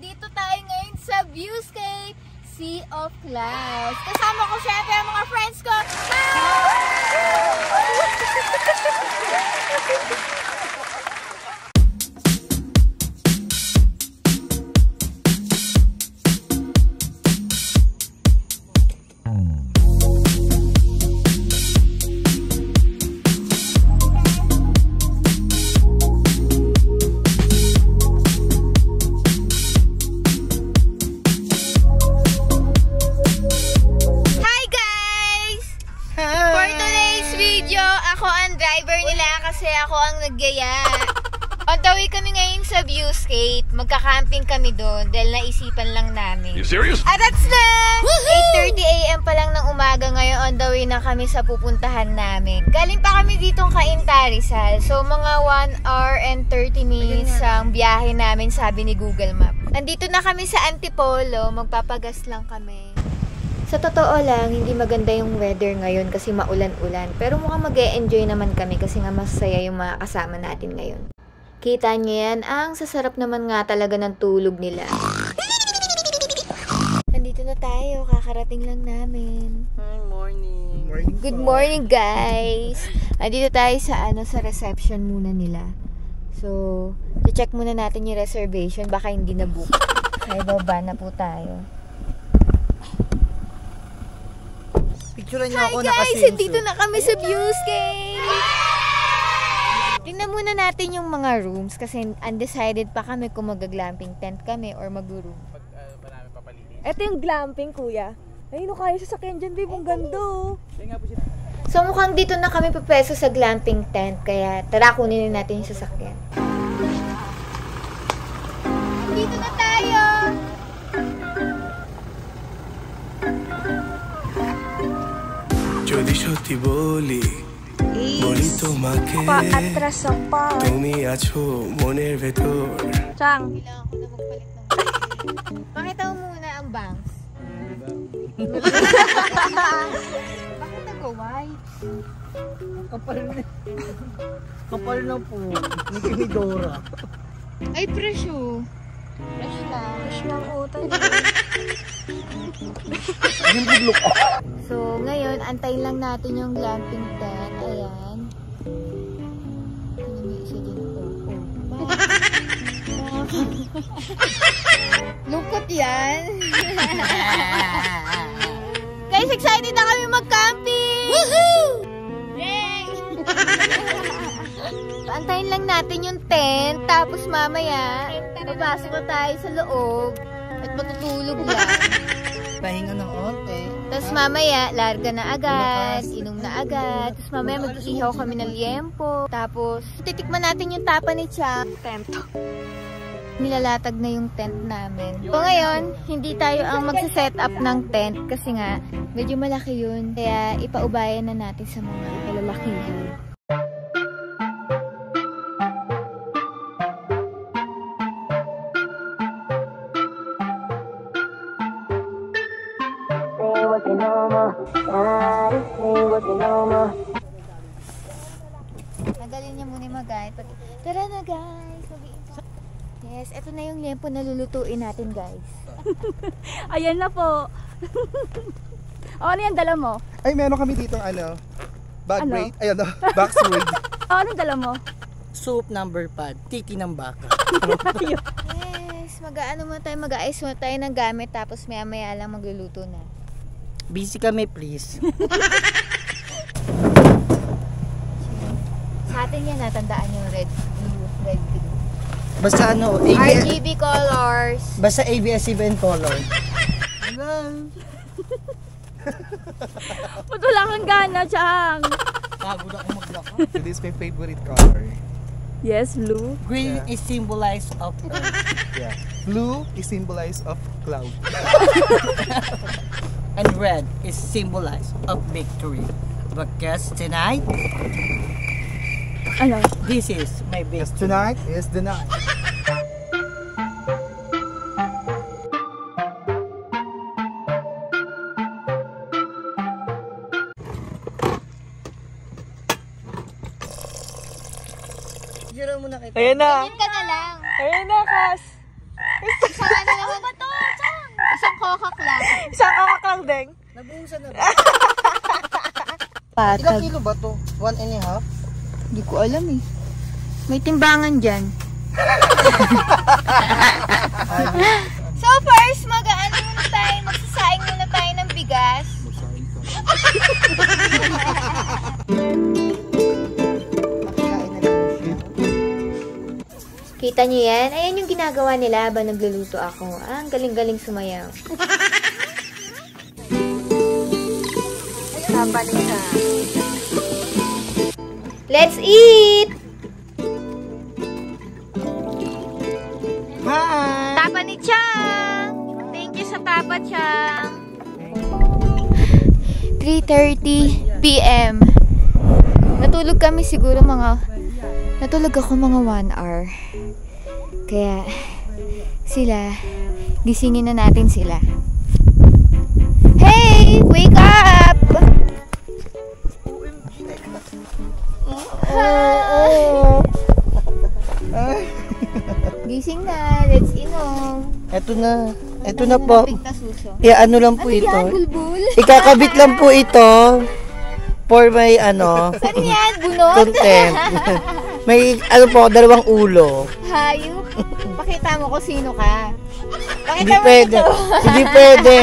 Nandito tayo ngayon sa Viewscape Sea of Clouds. Kasama ko syempre ang mga friends ko. Kasi ako ang nagyaya. On the way kami ngayon sa Viewscape. Magka-camping kami doon dahil naisipan lang namin. You serious? At that's na! 8:30 AM pa lang ng umaga ngayon. On the way na kami sa pupuntahan namin. Galing pa kami ditong Cainta, Rizal. So mga 1 hour and 30 minutes ang biyahe namin, sabi ni Google Map. Nandito na kami sa Antipolo. Magpapagas lang kami. Sa totoo lang, hindi maganda yung weather ngayon kasi maulan-ulan. Pero mukhang mag-e-enjoy naman kami kasi nga masaya yung mga kasama natin ngayon. Kita niyo yan, ang sasarap naman nga talaga ng tulog nila. Nandito na tayo, kakarating lang namin. Good morning. Good morning, guys! Nandito tayo sa sa reception muna nila. So, check muna natin yung reservation, baka hindi na book. Kaya baba na po tayo. Picturean niyo ako Hi guys! Dito na kami sa Viewscape! Tingnan muna natin yung mga rooms kasi undecided pa kami kung mag-glamping tent kami or mag-room. Ito yung glamping, kuya. Ayun, kaya sasakyan dyan, babe. Ang ganda, oh. So mukhang dito na kami papeso sa glamping tent kaya tara kunin natin yung sasakyan. Dito na tayo! যদি সত্যি বলি বলি তোমাকে Pa-atras sa pa. তুমি আছো মনের ভেতর Chang. Kailangan ko na magpalit ng pakita mo muna ang bangs. Bakit nag-white? Kapal na po. Ni Kimidora. Ay, fresh oh. Fresh lang. Fresh lang utay. So, ngayon, antayin lang natin yung glamping tent. Ayan. May isa din. Lungkot yan. Guys, excited na kami mag-camping! Woohoo! Yay! So, antayin lang natin yung tent. Tapos mamaya, papasok na tayo sa loob. At matutulog lang. Pahinga ng onte. Tapos mamaya, larga na agad, inom na agad. Tapos mamaya mag-ihaw kami ng liempo. Tapos, titikman natin yung tapa ni Chang. Tento. Nilalatag na yung tent namin. So ngayon, hindi tayo ang magsa-set up ng tent kasi nga, medyo malaki yun. Kaya ipaubayan na natin sa mga kalalakihan. Nagalin niya muna mag-guide. Tara na guys! Yes, ito na yung liempo na lulutuin natin guys. Ayan na po. Ano yan dala mo? Ay, meron kami dito bag Ano? braid. Ayun, box braid. Anong dala mo? Soup number pad. Tiki ng baka. Yes, mag-aayos muna tayo ng gamit tapos maya-maya lang magluluto na. Busy kami, please. Sa atin yan, natandaan yung red, blue, red, blue. Basta RGB colors. Basta ABS-CBN color. Ba't wala kang gana, Chang? Pagod ako maglako. This is my favorite color. Yes, blue. Green is symbolized of earth. Yeah. Blue is symbolized of cloud. And red is symbolized of victory. But guess tonight, Ano? this is my Yes, victory. tonight is the night. Picture muna kita. Ayan na. Ganyan ka na lang. Ayan na, Kas. Isang ano naman ba to? Isang kokak lang. Isang kakak lang, Deng. Nabuhusan na ba? Ilang Patag. kilo ba to? 1.5? Hindi ko alam eh. May timbangan dyan. So first, mag-ano muna tayo, magsasaing muna tayo ng bigas. Makikain na lang siya. Kita niyo yan? Ayan yung ginagawa nila habang nagluluto ako. Ang galing-galing sumayaw. Let's eat! Hi! Tapa ni Chang! Thank you sa tapa, Chang! 3:30 p.m. Natulog kami siguro natulog ako mga 1 hour. Kaya gisingin na natin sila. Hey! Wake up! Gising na. Let's inom. Ito na po. Pigta suso. Ano lang po ito. Yan, bulbul. Ikakabit lang po ito for my Saan yan? Bunot? content. May po, 2 ulo. Hayop. Pakita mo kung sino ka. Hindi Pakita mo pwede. ito. Hindi pwede.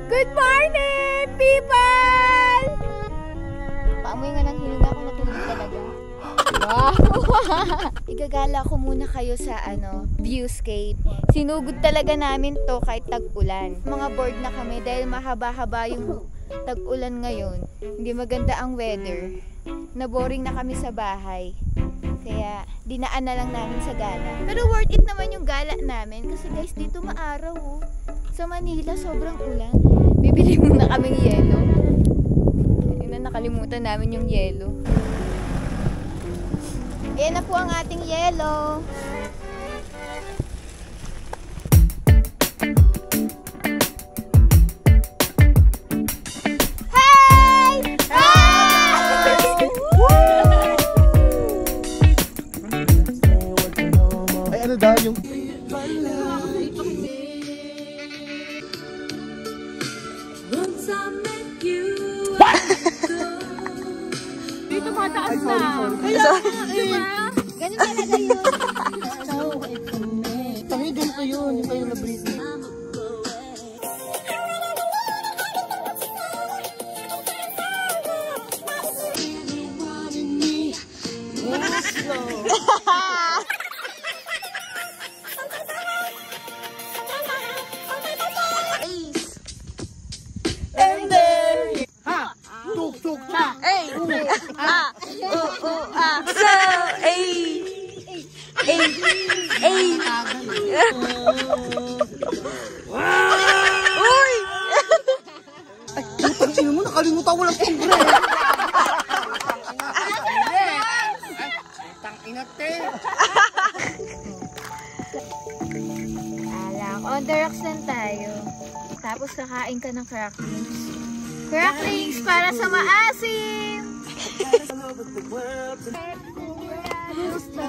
Good morning, people! Paamoy nga ng hininga ko, natulog talaga. Wow! Igagala ko muna kayo sa viewscape. Sinugod talaga namin to kahit tag-ulan. Mga bored na kami dahil mahaba-haba yung tag-ulan ngayon. Hindi maganda ang weather. Naboring na kami sa bahay. Kaya dinaan na lang namin sa gala. Pero worth it naman yung gala namin kasi guys dito maaraw oh. Sa Manila sobrang ulan. Bibili muna kaming yelo. Nakalimutan namin yung yelo. Ayan na po ang ating yelo. Hi! Ay, ano daw yung... Dito mataas na. Ganun talaga yun. Tangi din ko yun. Yung kayo na-breathe. Sino mo nakalimutan ko lang itong bread. Tang-inate. Alak, on the rocks lang tayo. Tapos kakain ka ng cracklings. Cracklings para sa maasim!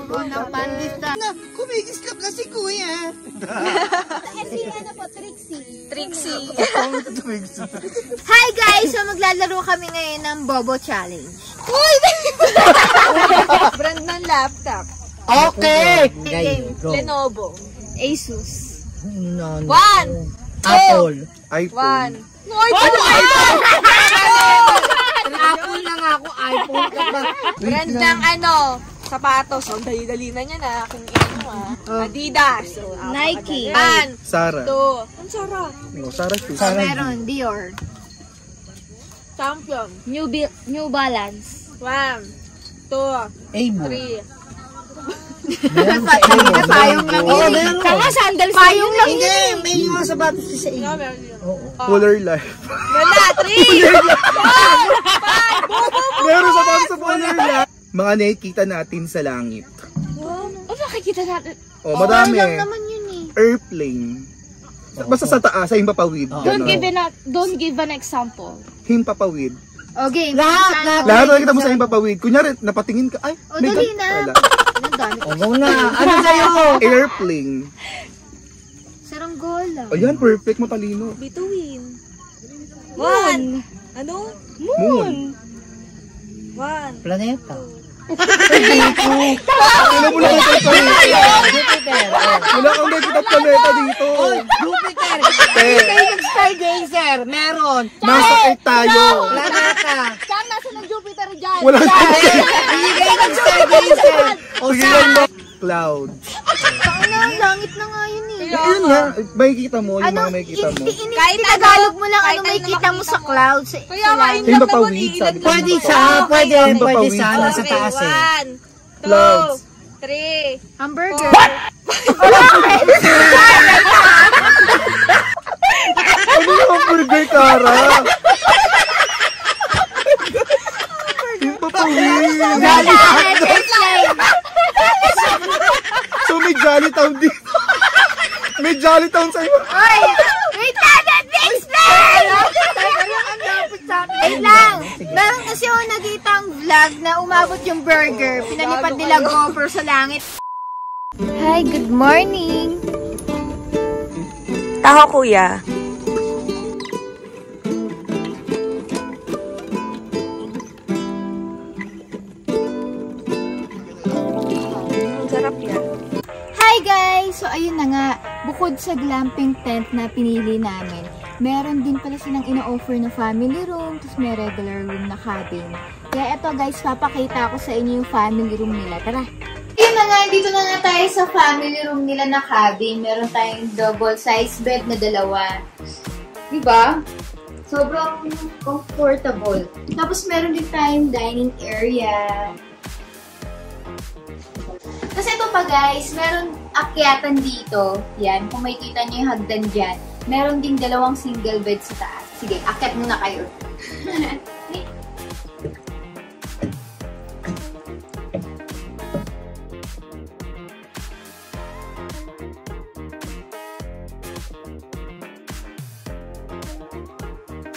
Ng pandita. Kumigislap na si Kuya. Kasi ano po, Trixie. Hi guys! So maglalaro kami ngayon ng Bobo Challenge. Brand ng laptop. Okay. Go. Lenovo. Asus. No. 1, Apple. iPhone. 1. iPhone! Apple na nga ako. iPhone ka ba? Brand ng sapatos. Ang dali-dali na niya na aking Adidas. So, Nike. 1, Sarah. 2. Ang Sara. No, Sarah shoes. Meron, Dior. Champion. New Balance. 1, 2, Able. 3. Payong lang Oo, yun. meron. Kaya sandals payong lang Hindi, yun. may mga sapatos sa iyo. Meron yun. Polar life. Wala, 3. Meron sa bang sa polar life. Mga nakikita natin sa langit. Nakikita natin. Oh, madami. lang naman yun eh. Airplane. Basta sa taas, sa himpapawid. Don't Ganon. give an example. Himpapawid. Okay, Lahat. Lahat na kita mo sa himpapawid. Kunyari, napatingin ka, ay, O, dali na. Wala. Ang dami Go na. Ano sa'yo? Airplane. Saranggola. Ayan, perfect, matalino. Bituin. One. Ano? Moon. One. Planeta. Ano mo lang ang planeta? Jupiter. Wala kang nakikita planeta dito. Jupiter. Eh, Stargazer. Meron. nasa Earth tayo. Planeta. Saan nasa ng Jupiter dyan? Wala Hindi kayo ng Stargazer. O Sige saan? lang. Cloud. Ang langit na nga yun eh. Ayun nga, makikita mo, yung mga makikita mo. Kahit Tagalog mo lang kahit ano may ano kita mo sa makikita mo. clouds. Kaya nga, yun Yung lang mapawid, naman eh. sabi ko. Pwede sa, pwede Papawid. sa, nasa taas eh. One, two, Clouds. three. Hamburger. Ano yung burger, Kara? Yung papawid. So may Jolly Town dito. May Jolly Town sa iyo. Oy! Wait lang! Let me explain! Wait lang! Meron kasi ako nakitang vlog na umabot yung burger. Pinalipad nila gopher sa langit. Hi, good morning! Taho, kuya. Ang sarap yan. Hi guys! So ayun na nga, bukod sa glamping tent na pinili namin, meron din pala silang ino-offer na family room, tapos may regular room na cabin. Kaya eto guys, papakita ko sa inyo yung family room nila. Tara! Ayun na nga, dito na nga tayo sa family room nila na cabin. Meron tayong double size bed na dalawa. Diba? Sobrang comfortable. Tapos meron din tayong dining area. Kasi ito pa guys, meron akyatan dito. Yan, kung makikita nyo yung hagdan dyan. Meron ding dalawang single bed sa taas. Sige, akyat muna kayo.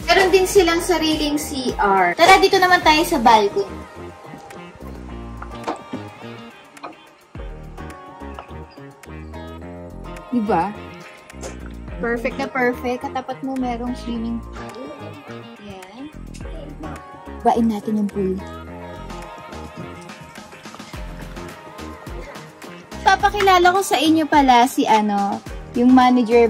Meron din silang sariling CR. Tara, dito naman tayo sa balcony. Diba? Perfect na perfect. Katapat mo merong swimming pool. Yan. Bain natin yung pool. Papakilala ko sa inyo pala si yung manager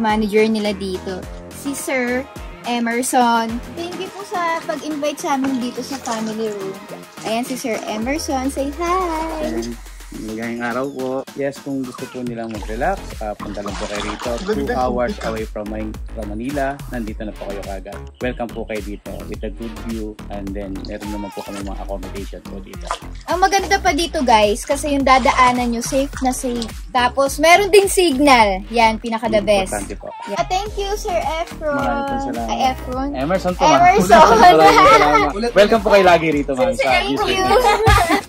nila dito. Si Sir Emerson. Thank you po sa pag-invite sa amin dito sa family room. Ayan si Sir Emerson. Say hi! Magandang araw po. Yes, kung gusto po nilang mag-relax, punta lang po kayo rito. 2 hours away from Manila. Nandito na po kayo kagad. Welcome po kayo dito with a good view, and then meron naman po kami mga accommodation po dito. Ang maganda pa dito guys, kasi yung dadaanan nyo, safe na safe. Tapos meron din signal. Yan, pinaka-the best. Importante po. Yeah. Thank you, Sir Efron. Maraming po salamat. Ay, Efron. Emerson po. Emerson. Maraming salamat. Welcome po kayo lagi rito, ma'am. Thank you.